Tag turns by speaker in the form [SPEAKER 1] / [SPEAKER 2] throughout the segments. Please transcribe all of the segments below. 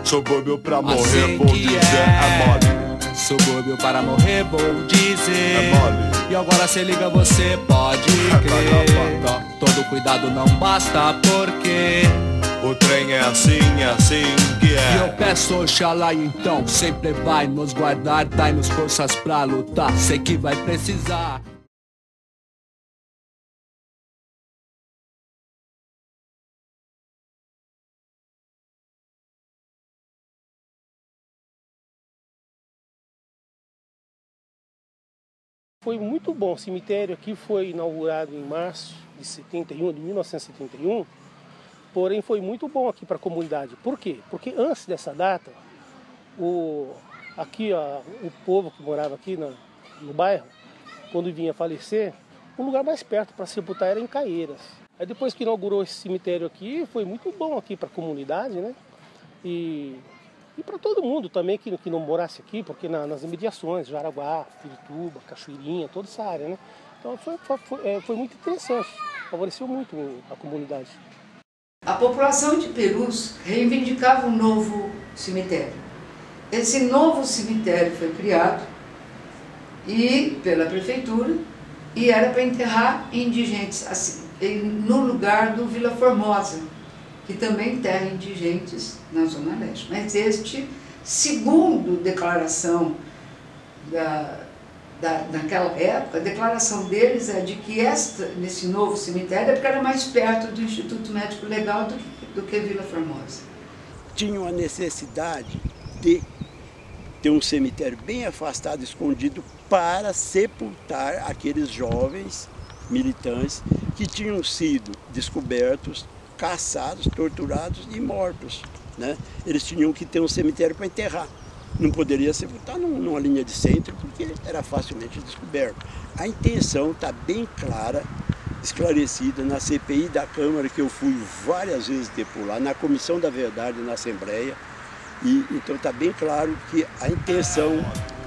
[SPEAKER 1] Subúrbio pra morrer,
[SPEAKER 2] Assim
[SPEAKER 1] vou
[SPEAKER 2] que
[SPEAKER 1] dizer, é mole.
[SPEAKER 2] Subúrbio para morrer, vou dizer.
[SPEAKER 1] É mole.
[SPEAKER 2] E agora se liga, você pode crer. Todo cuidado não basta, porque
[SPEAKER 1] O trem é assim que
[SPEAKER 2] e eu
[SPEAKER 1] é.
[SPEAKER 2] peço Oxalá então, sempre vai nos guardar, dai-nos forças pra lutar, sei que vai precisar.
[SPEAKER 3] Foi muito bom. O cemitério aqui foi inaugurado em março de 1971, porém foi muito bom aqui para a comunidade. Por quê? Porque antes dessa data, o povo que morava aqui no bairro, quando vinha falecer, o lugar mais perto para sepultar era em Caieiras. Aí depois que inaugurou esse cemitério aqui, foi muito bom aqui para a comunidade, né? E para todo mundo também que não morasse aqui, porque nas imediações, Jaraguá, Pirituba, Cachoeirinha, toda essa área, né? Então foi muito interessante, favoreceu muito a comunidade.
[SPEAKER 4] A população de Perus reivindicava um novo cemitério. Esse novo cemitério foi criado pela prefeitura e era para enterrar indigentes, assim, no lugar do Vila Formosa, que também enterra indigentes na Zona Leste. Mas este, segundo declaração naquela época, a declaração deles é de que nesse novo cemitério é porque era mais perto do Instituto Médico Legal do que Vila Formosa.
[SPEAKER 5] Tinham a necessidade de ter um cemitério bem afastado, escondido, para sepultar aqueles jovens militantes que tinham sido descobertos, caçados, torturados e mortos, né? Eles tinham que ter um cemitério para enterrar. Não poderia sepultar numa linha de centro, porque era facilmente descoberto. A intenção está bem clara, esclarecida na CPI da Câmara, que eu fui várias vezes depurar, na Comissão da Verdade, na Assembleia. E então está bem claro que a intenção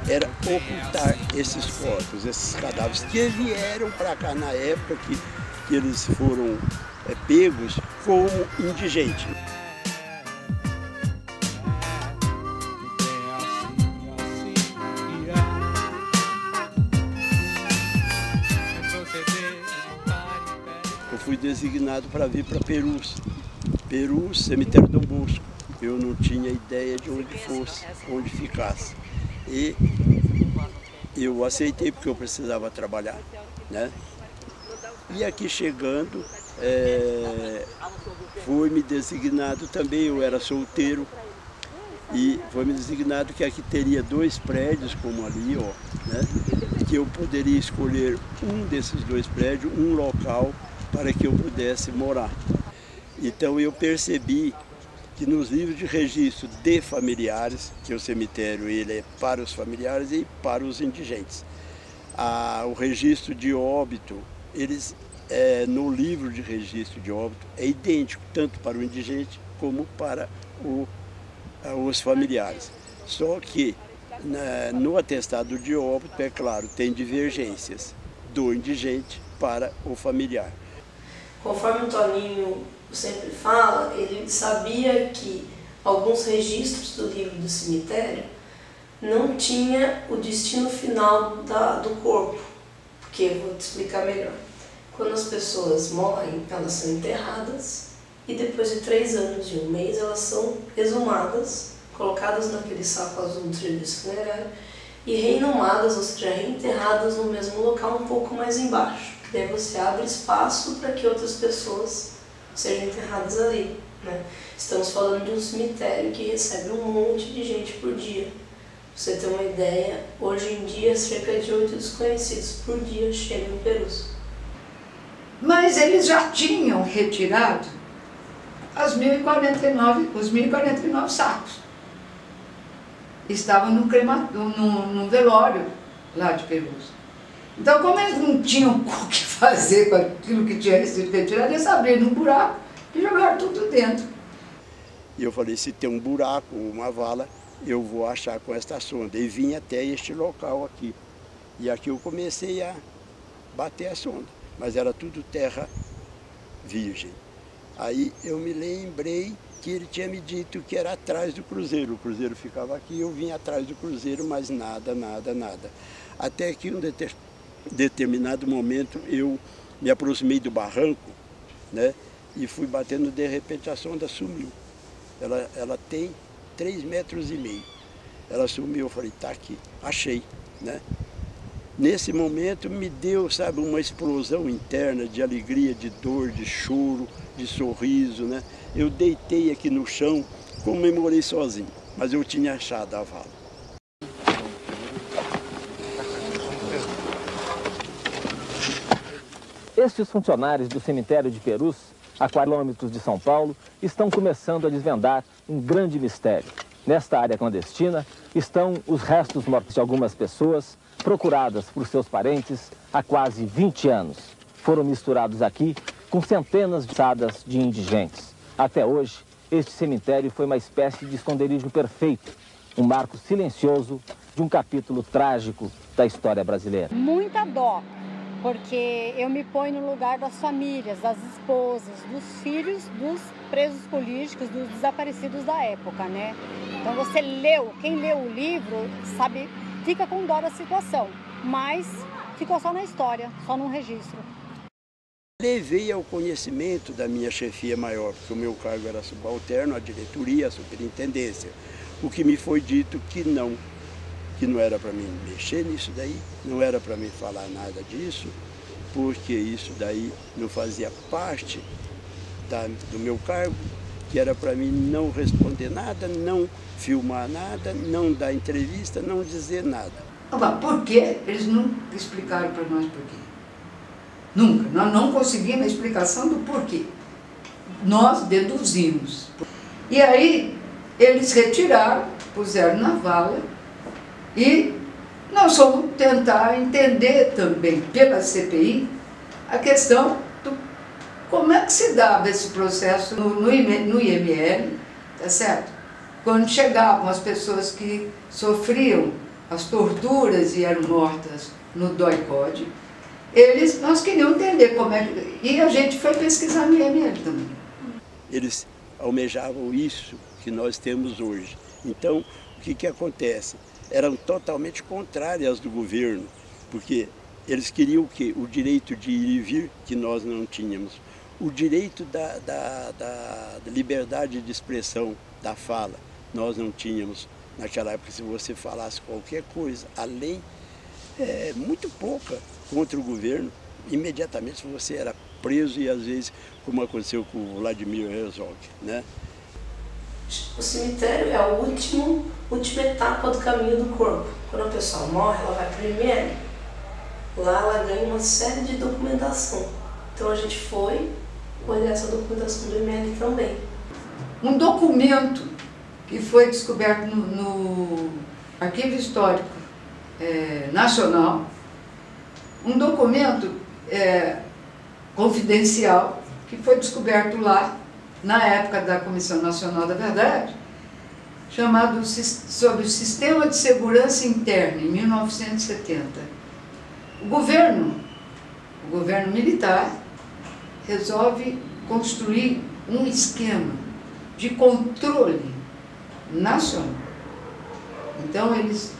[SPEAKER 5] era ocultar esses corpos, esses cadáveres que vieram para cá na época que eles foram pegos como indigentes. Eu fui designado para vir para Perus, cemitério Dom Bosco. Eu não tinha ideia de onde fosse, onde ficasse. E eu aceitei porque eu precisava trabalhar, né? E aqui chegando, foi-me designado também, eu era solteiro, e foi-me designado que aqui teria 2 prédios, como ali, ó, né? Que eu poderia escolher um desses 2 prédios, um local, para que eu pudesse morar. Então eu percebi que nos livros de registro de familiares, que o cemitério ele é para os familiares e para os indigentes. O registro de óbito, no livro de registro de óbito, é idêntico tanto para o indigente como para os familiares. Só que no atestado de óbito, é claro, tem divergências do indigente para o familiar.
[SPEAKER 6] Conforme o Toninho sempre fala, ele sabia que alguns registros do livro do cemitério não tinha o destino final do corpo, porque eu vou te explicar melhor. Quando as pessoas morrem, elas são enterradas e depois de 3 anos e 1 mês elas são exumadas, colocadas naquele saco azul do serviço funerário e reinumadas, ou seja, reenterradas no mesmo local um pouco mais embaixo. Daí você abre espaço para que outras pessoas sejam enterradas ali, né? Estamos falando de um cemitério que recebe um monte de gente por dia. Pra você ter uma ideia, hoje em dia cerca de 8 desconhecidos por dia chegam em Perus.
[SPEAKER 4] Mas eles já tinham retirado os 1.049 sacos. Estavam no velório lá de Perus. Então, como eles não tinham o que fazer com aquilo que tinha sido retirado, eles abriram um buraco e jogaram tudo dentro.
[SPEAKER 5] E eu falei, se tem um buraco, uma vala, eu vou achar com esta sonda. E vim até este local aqui. E aqui eu comecei a bater a sonda, mas era tudo terra virgem. Aí eu me lembrei aqui, ele tinha me dito que era atrás do cruzeiro. O cruzeiro ficava aqui, eu vim atrás do cruzeiro, mas nada, nada, nada. Até que em um determinado momento eu me aproximei do barranco, né? E fui batendo, de repente a sonda sumiu. Ela tem 3,5 metros. Ela sumiu, eu falei, tá aqui, achei, né? Nesse momento me deu, sabe, uma explosão interna de alegria, de dor, de choro, de sorriso, né? Eu deitei aqui no chão, comemorei sozinho, mas eu tinha achado a vala.
[SPEAKER 7] Estes funcionários do cemitério de Perus, a quilômetros de São Paulo, estão começando a desvendar um grande mistério. Nesta área clandestina estão os restos mortos de algumas pessoas procuradas por seus parentes há quase 20 anos. Foram misturados aqui com centenas de indigentes. Até hoje, este cemitério foi uma espécie de esconderijo perfeito, um marco silencioso de um capítulo trágico da história brasileira.
[SPEAKER 8] Muita dó, porque eu me ponho no lugar das famílias, das esposas, dos filhos dos presos políticos, dos desaparecidos da época, né? Então você leu, quem leu o livro, sabe, fica com dó da situação, mas ficou só na história, só num registro.
[SPEAKER 5] Levei ao conhecimento da minha chefia maior, porque o meu cargo era subalterno, a diretoria, a superintendência. O que me foi dito que não era para mim mexer nisso daí, não era para mim falar nada disso, porque isso daí não fazia parte do meu cargo, que era para mim não responder nada, não filmar nada, não dar entrevista, não dizer nada.
[SPEAKER 4] Por quê? Eles nunca explicaram para nós por quê. Nunca. Nós não conseguimos a explicação do porquê. Nós deduzimos. E aí eles retiraram, puseram na vala e nós fomos tentar entender também pela CPI a questão do como é que se dava esse processo no IML, tá certo? Quando chegavam as pessoas que sofriam as torturas e eram mortas no DOI-CODE, nós queríamos entender como é que... E a gente foi pesquisar no IML também.
[SPEAKER 5] Eles almejavam isso que nós temos hoje. Então, o que acontece? Eram totalmente contrárias do governo, porque eles queriam o quê? O direito de ir e vir, que nós não tínhamos. O direito da liberdade de expressão, da fala, nós não tínhamos. Naquela época, se você falasse qualquer coisa, a lei muito pouca contra o governo, imediatamente você era preso e às vezes, como aconteceu com o Vladimir Herzog, né?
[SPEAKER 6] O cemitério é a última etapa do caminho do corpo. Quando a pessoa morre, ela vai para o IML. Lá ela ganha uma série de documentação. Então a gente foi olhar essa documentação do IML também.
[SPEAKER 4] Um documento que foi descoberto no Arquivo Histórico Nacional, um documento confidencial que foi descoberto lá na época da Comissão Nacional da Verdade, chamado sobre o Sistema de Segurança Interna, em 1970. O governo militar resolve construir um esquema de controle nacional. Então eles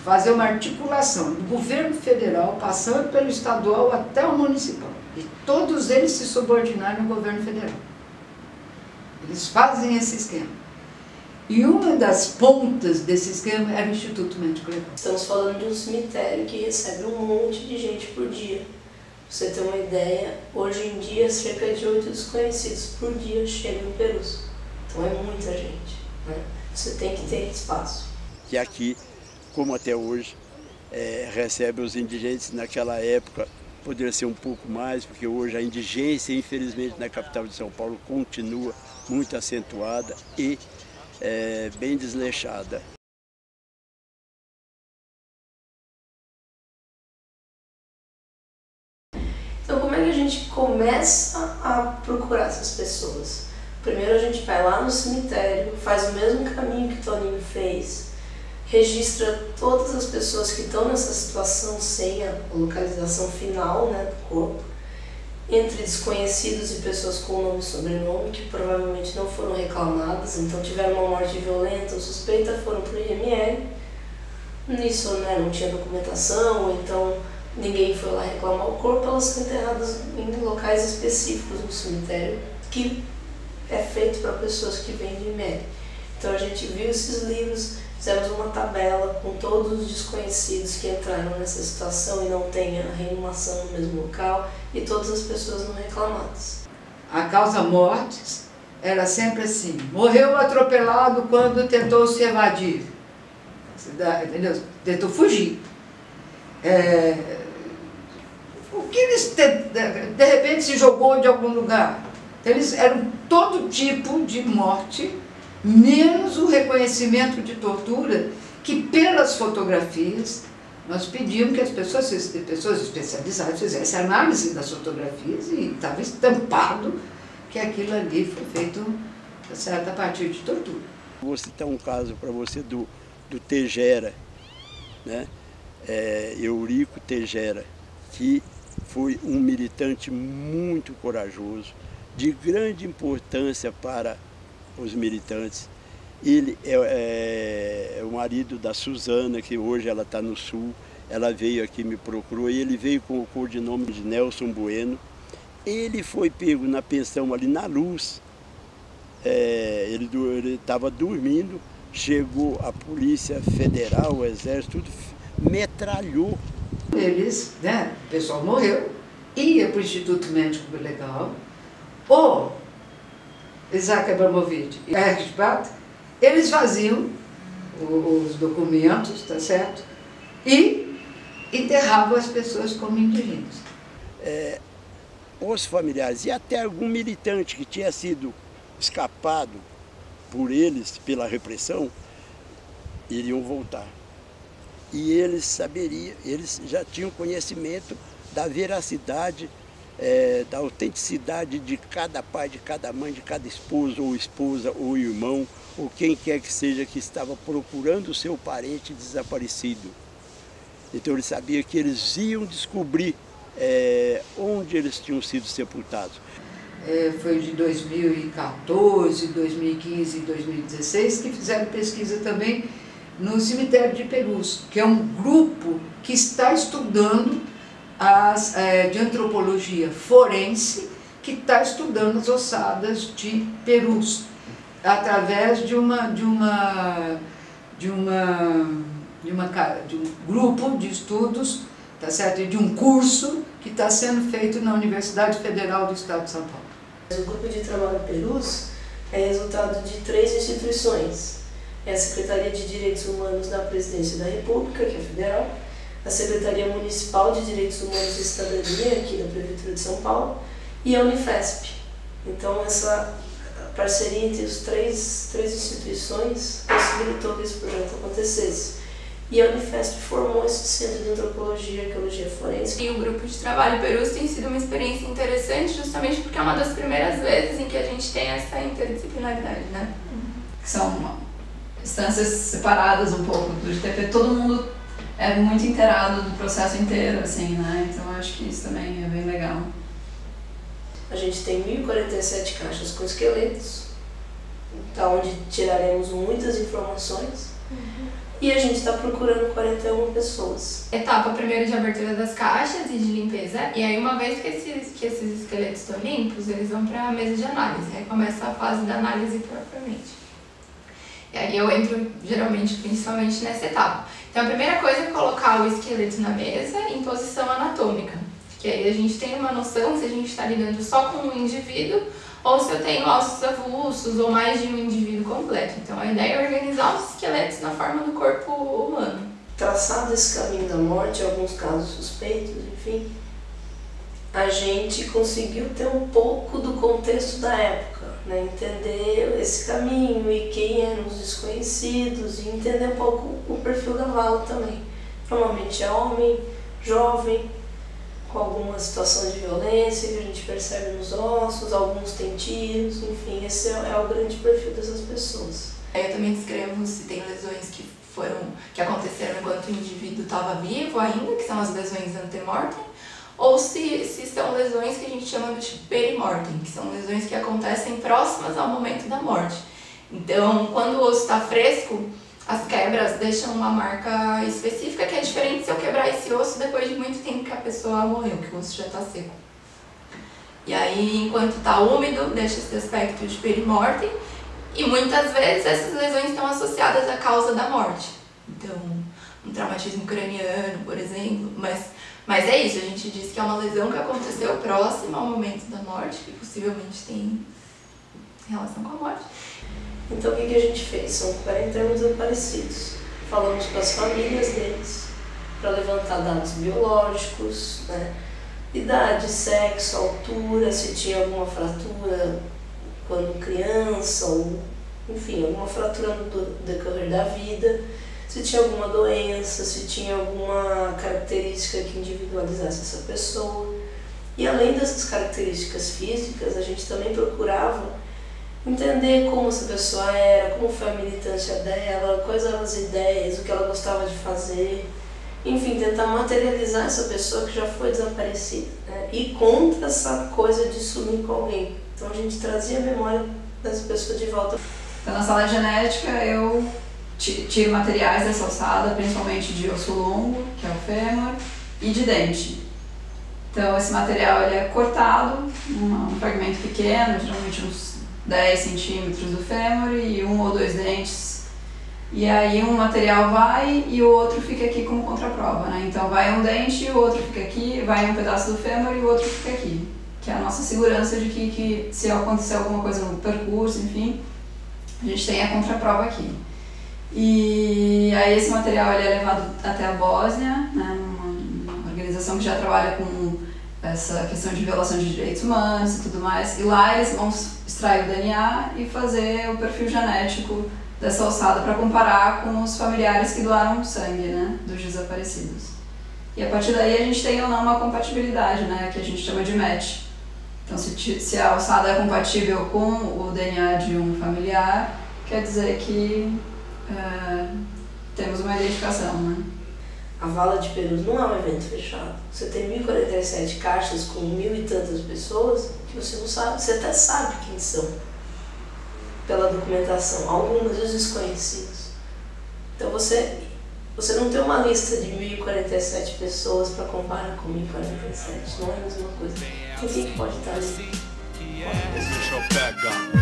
[SPEAKER 4] fazem uma articulação do governo federal, passando pelo estadual até o municipal. E todos eles se subordinaram ao governo federal. Eles fazem esse esquema. E uma das pontas desse esquema era o Instituto Médico Legal.
[SPEAKER 6] Estamos falando de um cemitério que recebe um monte de gente por dia. Pra você ter uma ideia, hoje em dia cerca de 8 desconhecidos por dia chegam em Perus. Então é muita gente, né? Você tem que ter espaço.
[SPEAKER 5] E aqui, como até hoje, recebe os indigentes. Naquela época poderia ser um pouco mais, porque hoje a indigência, infelizmente, na capital de São Paulo continua muito acentuada e bem desleixada.
[SPEAKER 6] Então, como é que a gente começa a procurar essas pessoas? Primeiro a gente vai lá no cemitério, faz o mesmo caminho que Toninho fez, registra todas as pessoas que estão nessa situação sem a localização final, né, do corpo, entre desconhecidos e pessoas com nome e sobrenome, que provavelmente não foram reclamadas, então tiveram uma morte violenta ou suspeita, foram para o IML. Nisso, né, não tinha documentação, então ninguém foi lá reclamar o corpo, elas são enterradas em locais específicos no cemitério, que é feito para pessoas que vêm de IML. Então a gente viu esses livros, fizemos uma tabela com todos os desconhecidos que entraram nessa situação e não tem a reanimação no mesmo local, e todas as pessoas não reclamadas.
[SPEAKER 4] A causa mortes era sempre assim: morreu atropelado quando tentou se evadir, entendeu? Tentou fugir. O que eles de repente se jogou de algum lugar. Eles eram todo tipo de morte, menos o reconhecimento de tortura, que pelas fotografias nós pedíamos que as pessoas especializadas fizessem análise das fotografias, e estava estampado que aquilo ali foi feito, certo, a partir de tortura.
[SPEAKER 5] Vou citar um caso para você do Tegera, né? Eurico Tegera, que foi um militante muito corajoso, de grande importância para os militantes. Ele é o marido da Suzana, que hoje ela está no Sul. Ela veio aqui, me procurou, e ele veio com o codinome de Nelson Bueno. Ele foi pego na pensão ali na Luz. Ele estava dormindo, chegou a Polícia Federal, o Exército, tudo metralhou.
[SPEAKER 4] Eles, né, o pessoal morreu, ia para o Instituto Médico Legal, o Isaac Abramovich e Erich Pratt, eles faziam os documentos, tá certo? E enterravam as pessoas como indígenas.
[SPEAKER 5] Os familiares e até algum militante que tinha sido escapado por eles, pela repressão, iriam voltar. E eles já tinham conhecimento da veracidade, da autenticidade de cada pai, de cada mãe, de cada esposo ou irmão, ou quem quer que seja que estava procurando o seu parente desaparecido. Então ele sabia que eles iam descobrir onde eles tinham sido sepultados.
[SPEAKER 4] Foi de 2014, 2015 e 2016 que fizeram pesquisa também no cemitério de Perus, que é um grupo que está estudando de antropologia forense, que está estudando as ossadas de Perus, através de um grupo de estudos, tá certo? E de um curso que está sendo feito na Universidade Federal do Estado de São Paulo.
[SPEAKER 6] O grupo de trabalho Perus é resultado de 3 instituições. É a Secretaria de Direitos Humanos da Presidência da República, que é federal, a Secretaria Municipal de Direitos Humanos e Cidadania, aqui da Prefeitura de São Paulo, e a Unifesp. Então, essa parceria entre as três instituições possibilitou que esse projeto acontecesse. E a Unifesp formou esse Centro de Antropologia e Arqueologia Forense.
[SPEAKER 9] E o grupo de trabalho Perus tem sido uma experiência interessante, justamente porque é uma das primeiras vezes em que a gente tem essa interdisciplinaridade, né?
[SPEAKER 10] São instâncias separadas um pouco do ITP, todo mundo é muito inteirado do processo inteiro, assim, né? Então acho que isso também é bem legal.
[SPEAKER 6] A gente tem 1.047 caixas com esqueletos, da onde tiraremos muitas informações. E a gente está procurando 41 pessoas.
[SPEAKER 9] Etapa primeiro de abertura das caixas e de limpeza. E aí, uma vez que esses esqueletos estão limpos, eles vão para a mesa de análise. Aí começa a fase da análise propriamente. E aí eu entro, geralmente, principalmente nessa etapa. Então, a primeira coisa é colocar o esqueleto na mesa em posição anatômica. Que aí a gente tem uma noção se a gente está lidando só com um indivíduo ou se eu tenho ossos avulsos ou mais de um indivíduo completo. Então a ideia é organizar os esqueletos na forma do corpo humano.
[SPEAKER 6] Traçado esse caminho da morte, em alguns casos suspeitos, enfim, a gente conseguiu ter um pouco do contexto da época, né? Entender esse caminho e quem eram os desconhecidos e entender um pouco o perfil da vala também. Normalmente é homem, jovem, com alguma situação de violência que a gente percebe nos ossos, alguns têm tiros, enfim, esse é o grande perfil dessas pessoas.
[SPEAKER 9] Eu também descrevo se tem lesões que aconteceram enquanto o indivíduo estava vivo ainda, que são as lesões antemortem, ou se são lesões que a gente chama de perimortem, que são lesões que acontecem próximas ao momento da morte. Então, quando o osso está fresco, as quebras deixam uma marca específica, que é diferente se eu quebrar esse osso depois de muito tempo que a pessoa morreu, que o osso já está seco. E aí, enquanto está úmido, deixa esse aspecto de perimortem, e muitas vezes essas lesões estão associadas à causa da morte. Então, um traumatismo craniano, por exemplo, mas é isso, a gente diz que é uma lesão que aconteceu próxima ao momento da morte, que possivelmente tem relação com a morte.
[SPEAKER 6] Então o que a gente fez? São 40 anos desaparecidos. Falamos com as famílias deles para levantar dados biológicos, né? Idade, sexo, altura, se tinha alguma fratura quando criança, ou enfim, alguma fratura no decorrer da vida, se tinha alguma doença, se tinha alguma característica que individualizasse essa pessoa. E além dessas características físicas, a gente também procurava entender como essa pessoa era, como foi a militância dela, quais eram as ideias, o que ela gostava de fazer. Enfim, tentar materializar essa pessoa que já foi desaparecida, né? E contra essa coisa de sumir com alguém. Então a gente trazia a memória dessa pessoa de volta.
[SPEAKER 10] Então na sala de genética eu tiro materiais dessa ossada, principalmente de osso longo, que é o fêmur, e de dente. Então esse material ele é cortado, um fragmento pequeno, geralmente uns 10 centímetros do fêmur e 1 ou 2 dentes. E aí um material vai e o outro fica aqui como contraprova, né? Então vai um dente e o outro fica aqui, vai um pedaço do fêmur e o outro fica aqui. Que é a nossa segurança de que se acontecer alguma coisa no percurso, enfim, a gente tem a contraprova aqui. E aí esse material ele é levado até a Bósnia, né? Uma organização que já trabalha com essa questão de violação de direitos humanos e tudo mais. E lá eles vão extrair o DNA e fazer o perfil genético dessa ossada para comparar com os familiares que doaram sangue, né, dos desaparecidos. E a partir daí a gente tem ou não uma compatibilidade, né, que a gente chama de match. Então se a ossada é compatível com o DNA de um familiar, quer dizer que temos uma identificação, né?
[SPEAKER 6] A Vala de Perus não é um evento fechado. Você tem 1047 caixas com 1000 e tantas pessoas que você não sabe, você até sabe quem são pela documentação, algumas os desconhecidos. Então você não tem uma lista de 1047 pessoas para comparar com 1047, não é a mesma coisa. Quem pode estar ali?
[SPEAKER 1] Deixa eu pegar.